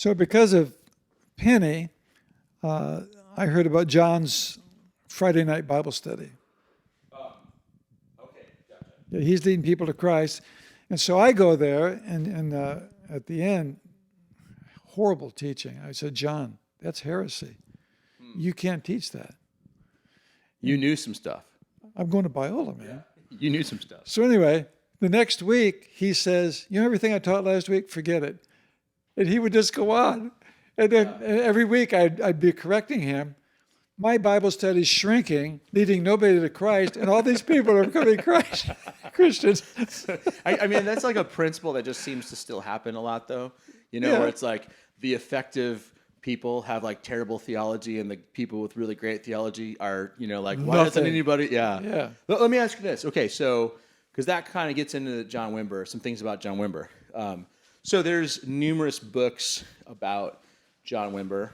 So because of Penny, I heard about John's Friday night Bible study. Okay, gotcha. Yeah, he's leading people to Christ. And so I go there, and at the end, horrible teaching. I said, John, that's heresy. You can't teach that. You knew some stuff. I'm going to Biola, man. Yeah. You knew some stuff. So anyway, the next week, he says, you know everything I taught last week? Forget it. And he would just go on. And then every week I'd be correcting him. My Bible study's shrinking, leading nobody to Christ, and all these people are becoming Christians. I mean, that's like a principle that just seems to still happen a lot, though. You know, Yeah. where it's like the effective people have like terrible theology, and the people with really great theology are, you know, like, why doesn't Nothing. anybody? Yeah. Yeah. Let me ask you this. Okay, so because that kind of gets into John Wimber, some things about John Wimber. So there's numerous books about John Wimber.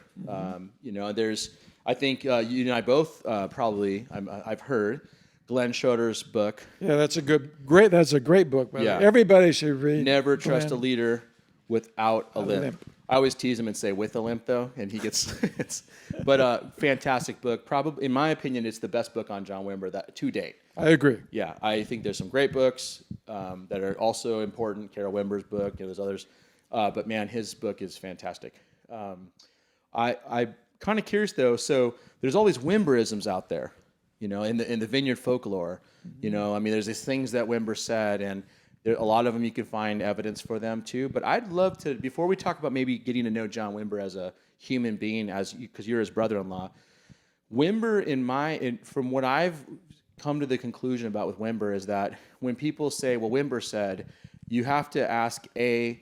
You know, there's, I think you and I both probably, I've heard Glenn Schroeder's book, Yeah, that's a great book. By the Yeah. way. Everybody should read. Never Trust a Glenn. Leader Without a Limp. Limp. I always tease him and say with a limp, though, and he gets, but fantastic book. Probably, in my opinion, it's the best book on John Wimber that to date. I agree. Yeah, I think there's some great books that are also important. Carol Wimber's book, and there's others. But man, his book is fantastic. I kind of curious though. So there's all these Wimberisms out there, you know, in the Vineyard folklore. You know, I mean, there's these things that Wimber said, and a lot of them you can find evidence for them too. But I'd love to, before we talk about maybe getting to know John Wimber as a human being, because you're his brother-in-law, Wimber, from what I've come to the conclusion about with Wimber is that when people say, well, Wimber said, you have to ask A,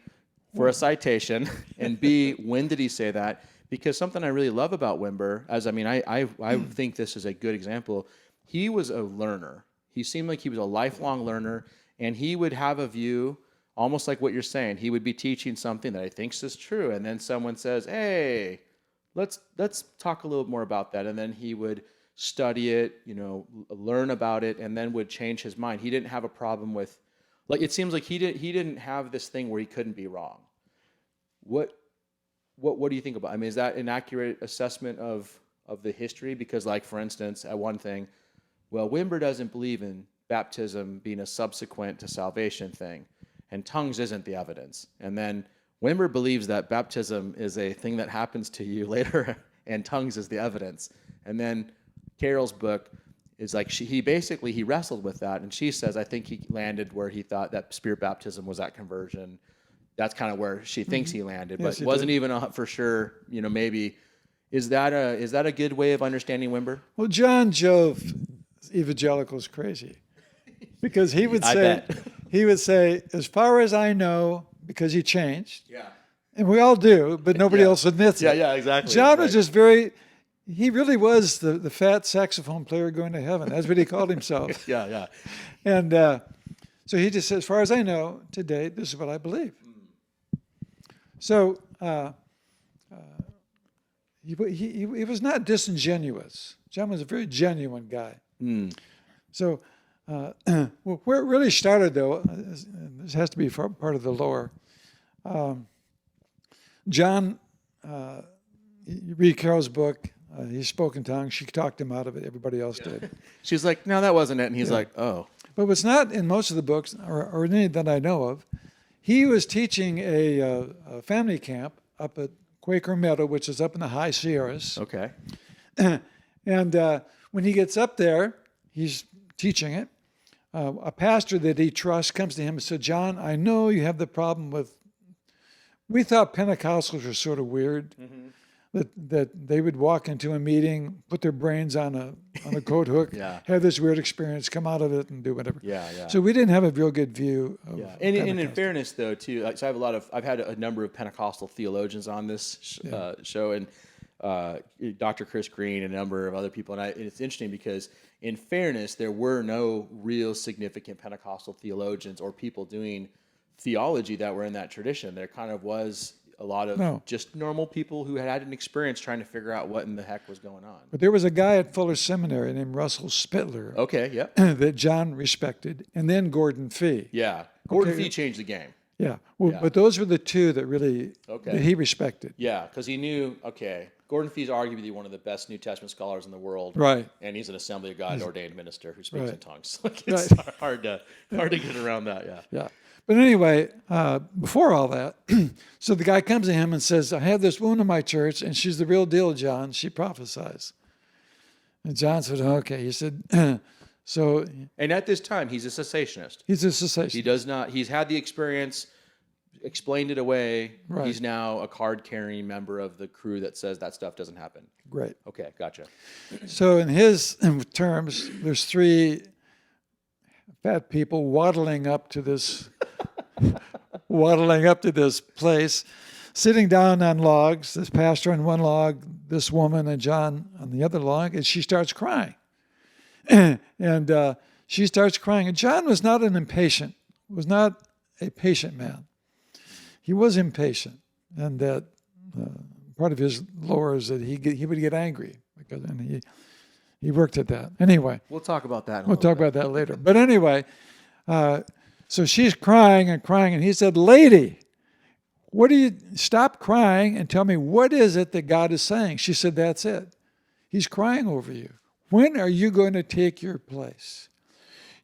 for a citation, and B, when did he say that? Because something I really love about Wimber, I think this is a good example, he was a learner. He seemed like he was a lifelong learner, and he would have a view, almost like what you're saying. He would be teaching something that he thinks is true, and then someone says, hey, let's talk a little more about that, and then he would study it, you know, learn about it, and then would change his mind. He didn't have a problem with, like, it seems like he didn't have this thing where he couldn't be wrong. What do you think about? I mean, is that an accurate assessment of the history? Because, like, for instance, at one thing, well, Wimber doesn't believe in baptism being a subsequent to salvation thing, and tongues isn't the evidence. And then Wimber believes that baptism is a thing that happens to you later, and tongues is the evidence. And then Carol's book is like, he wrestled with that, and she says, I think he landed where he thought that spirit baptism was at conversion. That's kind of where she thinks he landed, but Yes, wasn't even for sure, you know, maybe. Is that a good way of understanding Wimber? Well, John drove evangelicals crazy because he would I say, bet. as far as I know, because he changed, Yeah. and we all do, but nobody Yeah. else admits it. Yeah, exactly. John was Right. just he really was the fat saxophone player going to heaven. That's what he called himself. Yeah. And so he just said, as far as I know to date, this is what I believe. So he was not disingenuous. John was a very genuine guy. So where it really started, though, this has to be part of the lore. John, you read Carol's book, he spoke in tongues. She talked him out of it. Everybody else did. She's like, no, that wasn't it. And he's like, oh. But what's not in most of the books, or any that I know of, he was teaching a family camp up at Quaker Meadow, which is up in the high Sierras. Okay. And when he gets up there, he's teaching it. A pastor that he trusts comes to him and said, John, I know you have the problem with, we thought Pentecostals were sort of weird, that they would walk into a meeting, put their brains on a coat hook, Yeah. have this weird experience, come out of it and do whatever. Yeah. So we didn't have a real good view of And in Pentecost. fairness, though, too, so I've had a number of Pentecostal theologians on this show, and Dr. Chris Green and a number of other people, and it's interesting because, in fairness, there were no real significant Pentecostal theologians or people doing theology that were in that tradition. There kind of was a lot of just normal people who had an experience trying to figure out what in the heck was going on. But there was a guy at Fuller Seminary named Russell Spittler Okay, yeah. that John respected, and then Gordon Fee. Yeah. Gordon Fee changed the game. Yeah. Well, Yeah. but those were the two that really that he respected. Yeah, because he knew, okay, Gordon Fee's arguably one of the best New Testament scholars in the world. Right. And he's an Assembly of God ordained minister who speaks in Right. tongues. Like, it's hard to get around that, yeah. Yeah. But anyway, before all that, so the guy comes to him and says, I have this woman in my church, and she's the real deal, John. She prophesies. And John said, okay. He said, so And at this time, he's a cessationist. he's a cessationist. He does not, he's had the experience, explained it away. Right. He's now a card-carrying member of the crew that says that stuff doesn't happen. Great. Okay, gotcha. So in his terms, there's three fat people waddling up to this place, sitting down on logs, this pastor on one log, this woman and John on the other log, and she starts crying. And she starts crying. And John was not a patient man. He was impatient. And that part of his lore is that he would get angry, and he worked at that. Anyway. We'll talk about that. We'll talk about that later. But anyway, so she's crying, and he said, lady, stop crying and tell me, what is it that God is saying? She said, that's it. He's crying over you. When are you going to take your place?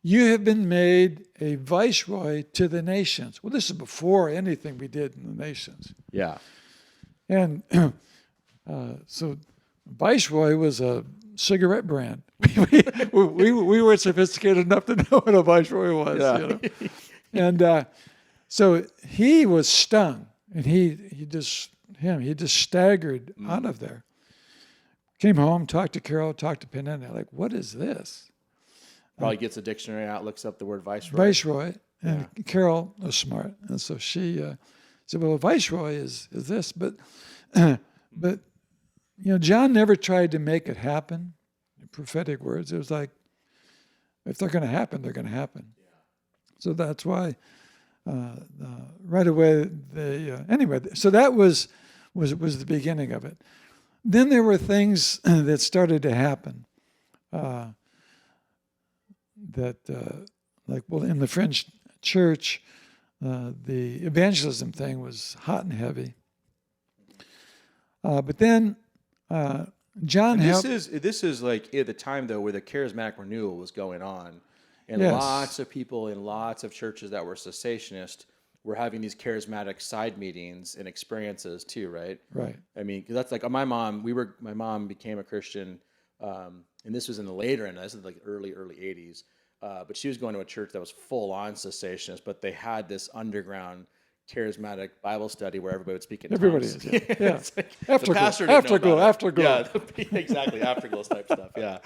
You have been made a viceroy to the nations. Well, this is before anything we did in the nations. Yeah. And so viceroy was a cigarette brand. we weren't sophisticated enough to know what a viceroy was. Yeah. You know? And so he was stung, and he just staggered out of there. Came home, talked to Carol, talked to Penna, and they're like, what is this? Probably gets a dictionary out, looks up the word viceroy. Viceroy. And Carol was smart. And so she said, well, a viceroy is this. But John never tried to make it happen. Prophetic words. It was like, if they're going to happen, they're going to happen. Yeah. So that's why right away anyway. So that was the beginning of it. Then there were things that started to happen. In the French church, the evangelism thing was hot and heavy. But then John helped. This is like at the time though where the charismatic renewal was going on, and Yes. lots of people in lots of churches that were cessationist were having these charismatic side meetings and experiences too, right? Right. I mean, 'cause that's like my mom. My mom became a Christian, and this was in the later end. This is like early 80s. But she was going to a church that was full on cessationist, but they had this underground charismatic Bible study where everybody would speak in Everybody tongues. is. Yeah. It's like, Afterglow, the pastor didn't know about it. afterglow. Yeah, exactly. Afterglow type stuff. Yeah,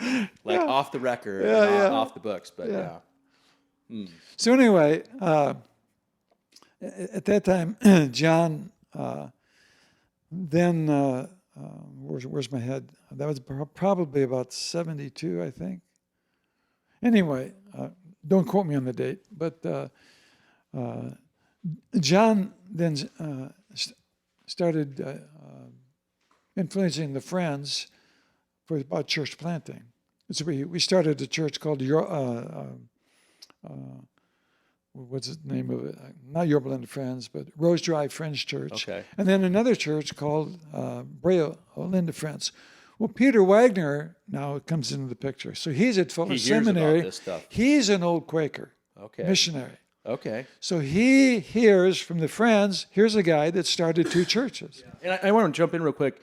like off the record, not off the books. But yeah. So anyway, at that time, John, then where's my head? That was probably about 72, I think. Anyway, don't quote me on the date, but John then started influencing the Friends about church planting. So we started a church called what's the name of it? Not Yorba Linda Friends, but Rose Drive Friends Church. Okay. And then another church called Brea Linda Friends. Well, Peter Wagner now comes into the picture. So he's at Fuller Seminary. About this stuff. He's an old Quaker missionary. Okay. So he hears from the Friends, here's a guy that started two churches. And I want to jump in real quick.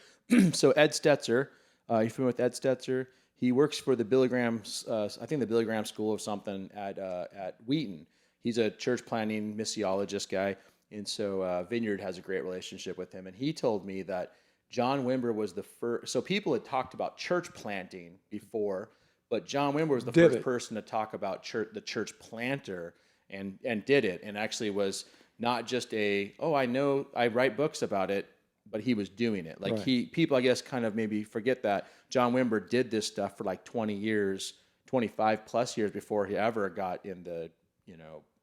So Ed Stetzer, you familiar with Ed Stetzer? He works for the Billy Graham, I think the Billy Graham School of something at Wheaton. He's a church planting missiologist guy. And so Vineyard has a great relationship with him. And he told me that John Wimber was the first. So people had talked about church planting before, but John Wimber was the first person to talk about the church planter and did it. And actually was not just I know I write books about it, but he was doing it. Like people, I guess, kind of maybe forget that John Wimber did this stuff for like 20 years, 25 plus years before he ever got in the,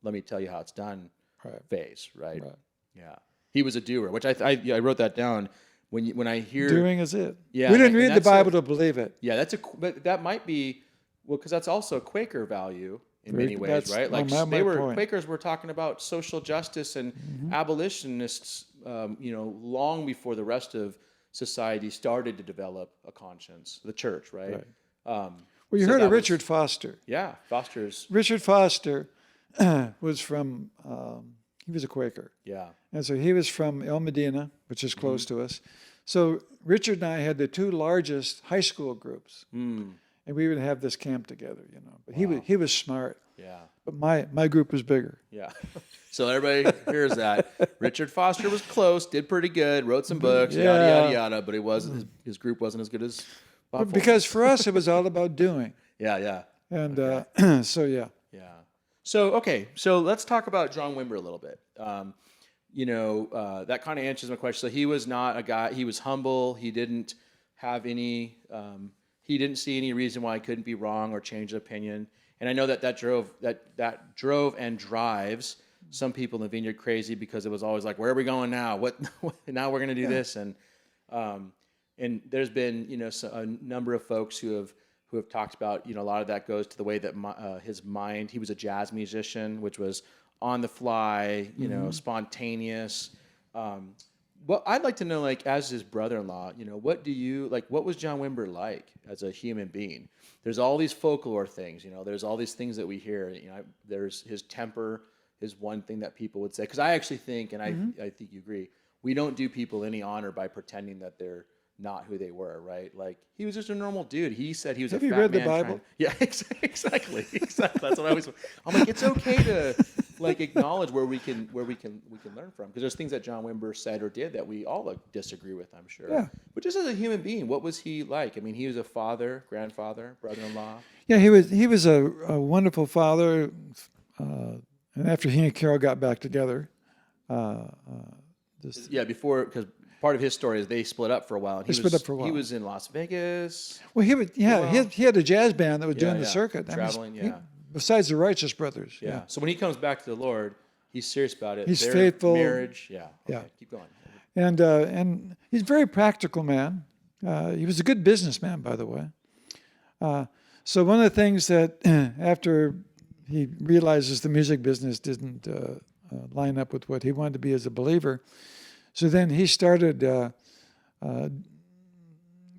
let me tell you how it's done phase, right? Yeah. He was a doer, which I wrote that down. When I hear doing is it. Yeah. We didn't read the Bible to believe it. Yeah, but that might be, because that's also a Quaker value in many ways, That's right? Like my point. Quakers were talking about social justice and abolitionists, long before the rest of society started to develop a conscience, the church, right? Well, you So heard that of was- Richard Foster. Yeah, Foster's, Richard Foster was from, he was a Quaker. yeah. And so he was from El Medina, which is close to us. So Richard and I had the two largest high school groups. And we would have this camp together, But he was smart. Yeah. But my group was bigger. Yeah. So everybody hears that. Richard Foster was close, did pretty good, wrote some books, yada, yada, yada, but his group wasn't as good as Bob Fulton. Because for us, it was all about doing. Yeah. And so, yeah. Yeah. So, okay. So let's talk about John Wimber a little bit. That kind of answers my question. So he was not a guy, he was humble. He didn't have any, he didn't see any reason why he couldn't be wrong or change his opinion. And I know that drove and drives some people in the Vineyard crazy, because it was always like, where are we going now? Now we're going to do this. And there's been, a number of folks who have talked about, a lot of that goes to the way that his mind, he was a jazz musician, which was on the fly, spontaneous. Well, I'd like to know, like, as his brother-in-law, what was John Wimber like as a human being? There's all these folklore things, there's all these things that we hear, there's his temper is one thing that people would say. Because I actually think, and I think you agree, we don't do people any honor by pretending that they're not who they were, right? Like, he was just a normal dude. He said he was Have a you fat read the man Bible? Yeah, exactly. That's what I always. I'm like, it's okay to like acknowledge where we can learn from, because there's things that John Wimber said or did that we all disagree with, I'm sure. Yeah. But just as a human being, what was he like? I mean, he was a father, grandfather, brother-in-law. Yeah, he was a wonderful father. And after he and Carol got back together, Before, because part of his story is they split up for a while. And split up for a while. He was in Las Vegas. well, he had a jazz band that was doing the circuit. Traveling, besides the Righteous Brothers. Yeah. So when he comes back to the Lord, he's serious about it. He's Their faithful. Marriage. Yeah. Okay, Yeah. Keep going. And he's a very practical man. He was a good businessman, by the way. So one of the things that after he realizes the music business didn't line up with what he wanted to be as a believer, so then he started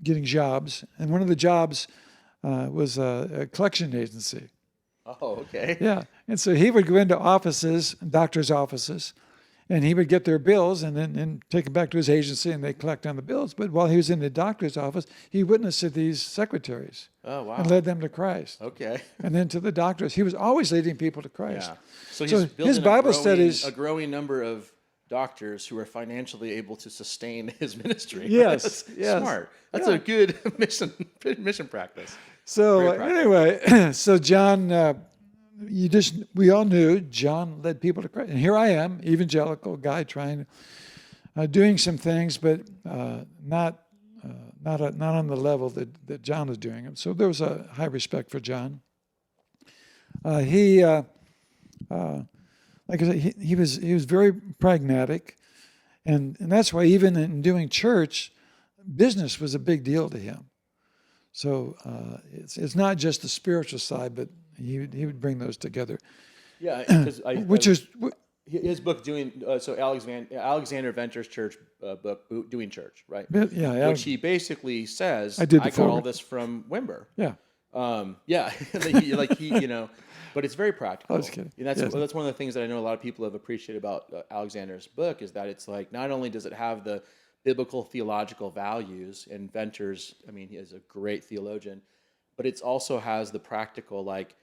getting jobs. And one of the jobs was a collection agency. Oh, okay. Yeah. And so he would go into offices, doctors' offices, and he would get their bills and then take them back to his agency, and they collect on the bills. But while he was in the doctor's office, he witnessed to these secretaries. Oh, wow. And led them to Christ. Okay. And then to the doctors. He was always leading people to Christ. Yeah. So So he's building his Bible studies- a growing number of doctors who are financially able to sustain his ministry. Yes, That's yes. smart. That's Yeah. a good mission practice. So Very practical. anyway, so John, we all knew John led people to Christ. And here I am, evangelical guy, trying, doing some things, but not on the level that John was doing them. So there was a high respect for John. Like I said, he was very pragmatic, and that's why even in doing church, business was a big deal to him. So it's not just the spiritual side, but he would bring those together. Yeah, because his book Alexander Venter's church book, Doing Church, right? Yeah, Which he basically says, I did the got all forward. this from Wimber. yeah. But it's very practical. I was kidding. And that's Yes. that's one of the things that I know a lot of people have appreciated about Alexander's book, is that it's like, not only does it have the biblical theological values, and Venter's, I mean, he is a great theologian, but it also has the practical, like,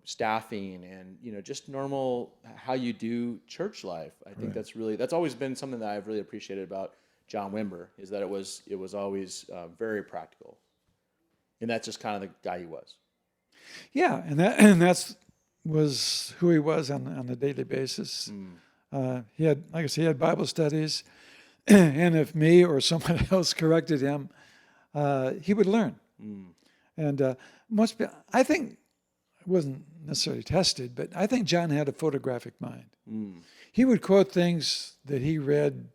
staffing and, just normal how you do church life. I think that's always been something that I've really appreciated about John Wimber, is that it was always very practical. And that's just kind of the guy he was. Yeah, and that's was who he was on a daily basis. He had, like I said, he had Bible studies, and if me or someone else corrected him, he would learn. And I think it wasn't necessarily tested, but I think John had a photographic mind. He would quote things that he read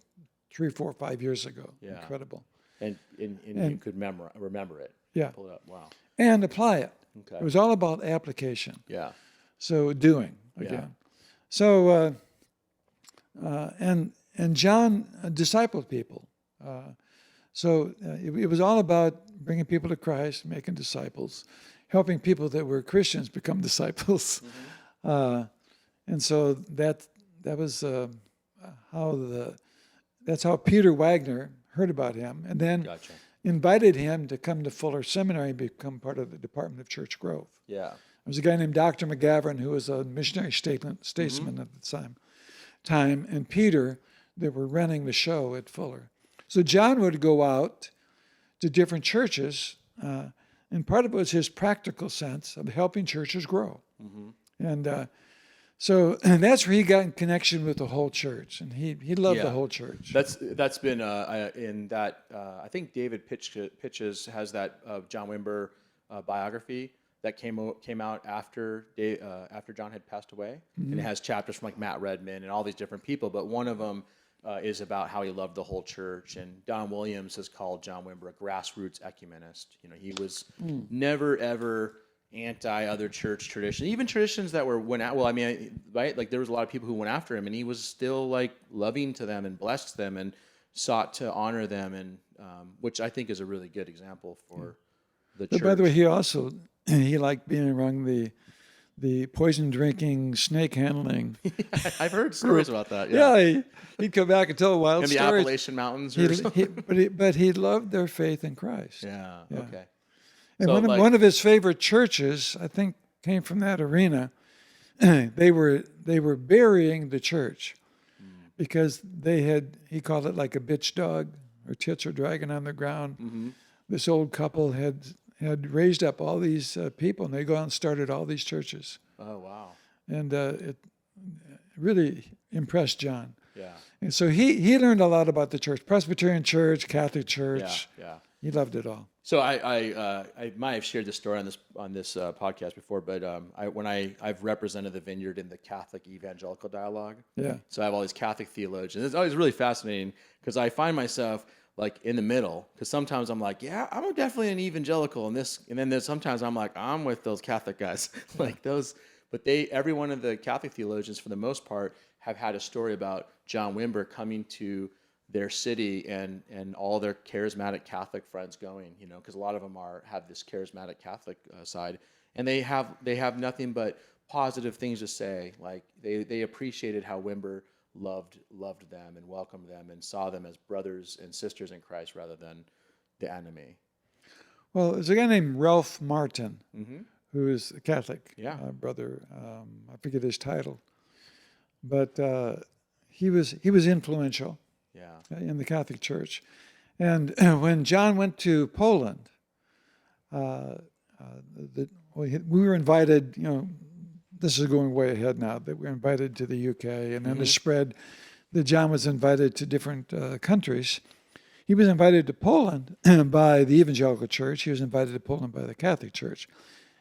3, 4, 5 years ago. Yeah. Incredible. And you could remember it. Yeah. Pull it up. Wow. And apply it. Okay. It was all about application. Yeah. So doing again. So and John discipled people. It was all about bringing people to Christ, making disciples, helping people that were Christians become disciples. And so that was that's how Peter Wagner heard about him, and then invited him to come to Fuller Seminary and become part of the Department of Church Growth. Yeah. There was a guy named Dr. McGavran who was a missionary statesman at the time, and Peter, that were running the show at Fuller. So John would go out to different churches, and part of it was his practical sense of helping churches grow. And so that's where he got in connection with the whole church, and he loved the whole church. That's been in that I think David Pitches has that John Wimber biography that came out after John had passed away, and it has chapters from like Matt Redman and all these different people. But one of them is about how he loved the whole church. And Don Williams has called John Wimber a grassroots ecumenist. You know, he was never ever anti other church tradition, even traditions that went out. Well, I mean, right? Like there was a lot of people who went after him, and he was still like loving to them and blessed them and sought to honor them, and which I think is a really good example for the church. But by the way, he liked being around the poison drinking, snake handling. I've heard stories about that. Yeah, he'd come back and tell wild in the stories. Appalachian Mountains, or something. But he loved their faith in Christ. Yeah. Okay. And So, one of his favorite churches, I think, came from that arena. They were burying the church because he called it like a bitch dog, or tits are dragging on the ground. This old couple had raised up all these people, and they go out and started all these churches. Oh, wow. And it really impressed John. Yeah. And so he learned a lot about the church, Presbyterian Church, Catholic Church. Yeah. He loved it all. So I might have shared this story on this podcast before, but I've represented the Vineyard in the Catholic Evangelical Dialogue. Yeah. So I have all these Catholic theologians. It's always really fascinating because I find myself like in the middle, because sometimes I'm like, yeah, I'm definitely an evangelical in this, and then there's sometimes I'm like, I'm with those Catholic guys, like those. But every one of the Catholic theologians, for the most part, have had a story about John Wimber coming to their city and all their charismatic Catholic friends going, you know, because a lot of them have this charismatic Catholic side, and they have nothing but positive things to say. Like they appreciated how Wimber loved them and welcomed them and saw them as brothers and sisters in Christ rather than the enemy. Well, there's a guy named Ralph Martin, who is a Catholic brother. I forget his title, but he was influential in the Catholic Church. And when John went to Poland, we were invited, you know, this is going way ahead now, that we're invited to the UK, and then the spread that John was invited to different countries. He was invited to Poland by the Evangelical Church. He was invited to Poland by the Catholic Church.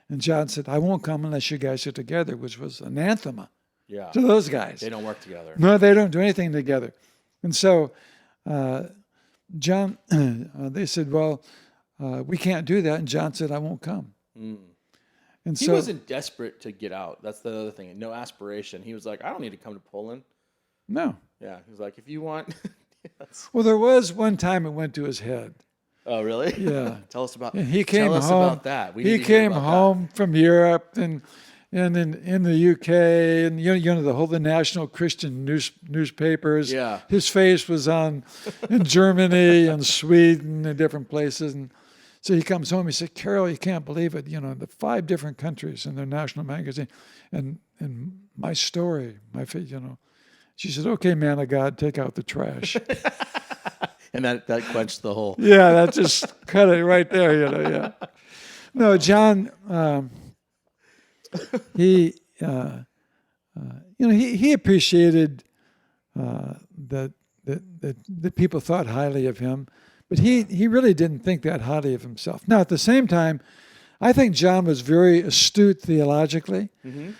And John said, I won't come unless you guys are together, which was anathema to those guys. They don't work together. No, they don't do anything together. And so John, they said, well, we can't do that. And John said, I won't come. And he wasn't desperate to get out. That's the other thing. No aspiration. He was like, I don't need to come to Poland. No. Yeah. He was like, if you want. Well, there was one time it went to his head. Oh, really? Yeah. Tell us about that. He came home from Europe and in the UK, and you know the National Christian newspapers. Yeah. His face was on in Germany and Sweden and different places, and so he comes home. He said, "Carol, you can't believe it. You know, the 5 different countries in their national magazine, and my story, you know." She said, "Okay, man of God, take out the trash." And that quenched the whole. Yeah, that just cut it right there. You know, yeah. No, John. He appreciated that people thought highly of him, but he really didn't think that highly of himself. Now, at the same time, I think John was very astute theologically. You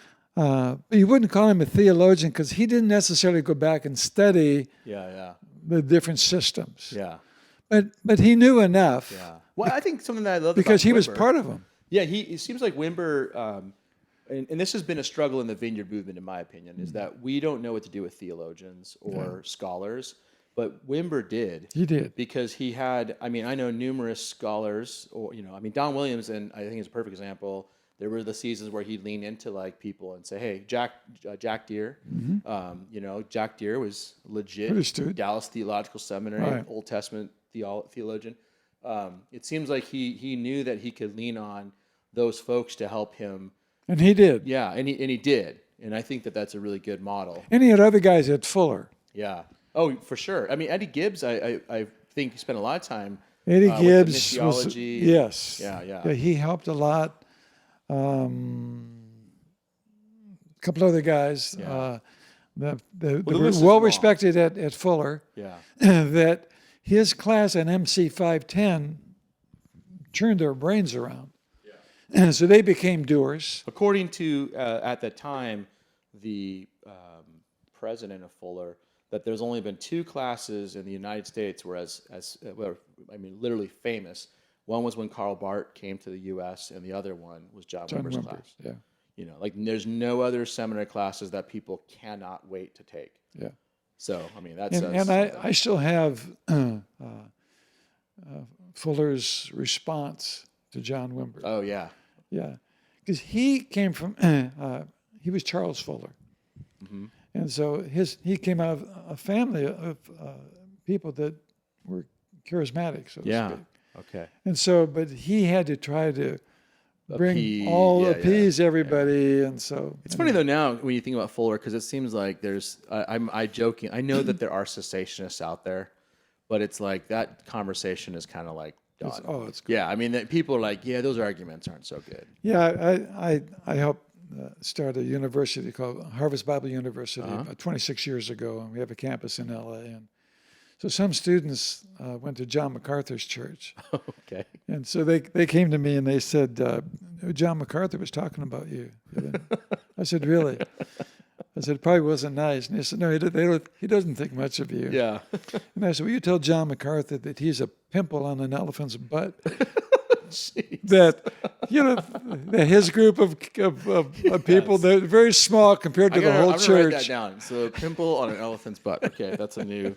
wouldn't call him a theologian because he didn't necessarily go back and study the different systems. Yeah. But he knew enough. Yeah. Well, I think something that I love because about he was Wimber, part of them. Yeah, it seems like Wimber and this has been a struggle in the Vineyard movement, in my opinion, is that we don't know what to do with theologians or scholars, but Wimber did. He did. Because he had, I mean, I know numerous scholars, or, I mean, Don Williams, and I think he's a perfect example. There were the seasons where he'd lean into like people and say, hey, Jack Deere, Jack Deere was legit Dallas Theological Seminary, Old Testament theologian. It seems like he knew that he could lean on those folks to help him. And he did. Yeah, and he did. And I think that that's a really good model. And he had other guys at Fuller. Yeah. Oh, for sure. I mean, Eddie Gibbs, I think he spent a lot of time Eddie Gibbs with the missiology. Yes. Yeah. He helped a lot. A couple other guys that were well respected at Fuller. Yeah. That his class at MC 510 turned their brains around. Yeah. And so they became doers. According to, at that time, the president of Fuller, that there's only been 2 classes in the United States where literally famous. One was when Karl Barth came to the U.S., and the other one was John Wimber's class. Yeah. There's no other seminary classes that people cannot wait to take. Yeah. So, I mean, that's... And I still have Fuller's response to John Wimber. Oh, yeah. Yeah. Because he came from... he was Charles Fuller. Mm-hmm. And so he came out of a family of people that were charismatic, so to speak. Okay. And so, but he had to try to appease everybody, and so it's funny though now when you think about Fuller, because it seems like there's I joking. I know that there are cessationists out there, but it's like that conversation is kind of like done. It's good. Yeah. I mean, that people are like, those arguments aren't so good. Yeah, I helped start a university called Harvest Bible University about 26 years ago, and we have a campus in LA. And so some students went to John MacArthur's church. Okay. And so they came to me and they said, John MacArthur was talking about you. I said, really? I said, it probably wasn't nice. And they said, no, he doesn't think much of you. Yeah. And I said, will you tell John MacArthur that he's a pimple on an elephant's butt? That that his group of people, they're very small compared to the whole church. I'm gonna write that down. So a pimple on an elephant's butt. Okay, that's a new.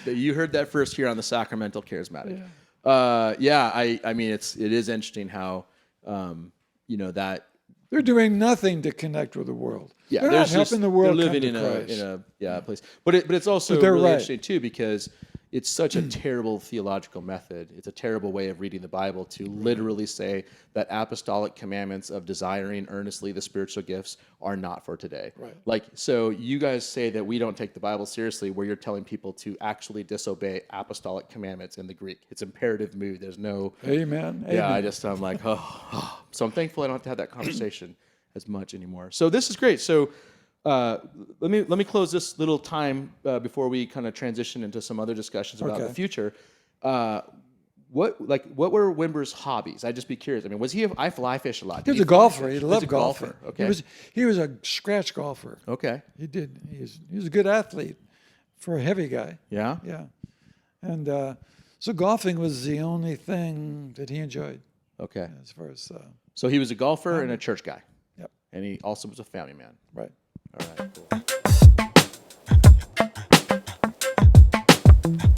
You heard that first here on the Sacramental Charismatic. Yeah. I mean, it is interesting how that they're doing nothing to connect with the world. Yeah, they're not helping the world. They're living in a place. But it's also really interesting too, because it's such a terrible theological method. It's a terrible way of reading the Bible to literally say that apostolic commandments of desiring earnestly the spiritual gifts are not for today. Right. Like, so you guys say that we don't take the Bible seriously, where you're telling people to actually disobey apostolic commandments in the Greek. It's imperative mood. There's no... Amen. Yeah, Amen. I'm like, oh. So I'm thankful I don't have to have that conversation as much anymore. So this is great. So let me close this little time before we kind of transition into some other discussions about the future. What were Wimber's hobbies? I'd just be curious. I mean, was he? I fly fish a lot. He was a golfer. He loved golfing. Okay. He was a scratch golfer. Okay. He did. He was a good athlete for a heavy guy. Yeah. Yeah. And so golfing was the only thing that he enjoyed. Okay. As far as so he was a golfer and a church guy. Yep. And he also was a family man. Right. All right. Cool.